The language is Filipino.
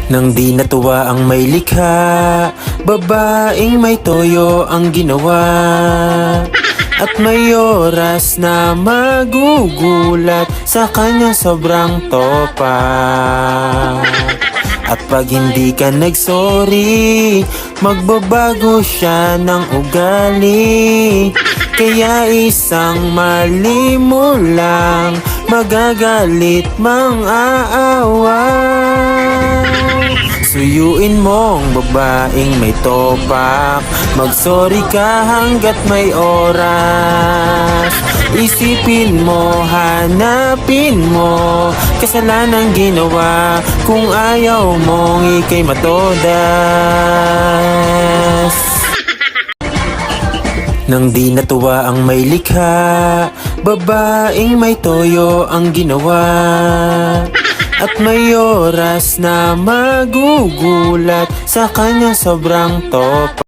Nang di natuwa ang may likha, babaeng may toyo ang ginawa. At may oras na magugulat sa kanya sobrang topa. At pag hindi ka nagsorry, magbabago siya ng ugali. Kaya isang mali mo lang, magagalit mang aawa. Suyuin mong babaeng may topak, magsorry ka hanggat may oras. Isipin mo, hanapin mo, kasalanang ginawa kung ayaw mong ika'y matodas. Nang di natuwa ang may likha, babaeng may toyo ang ginawa. At may oras na magugulat sa kanya sobrang topa.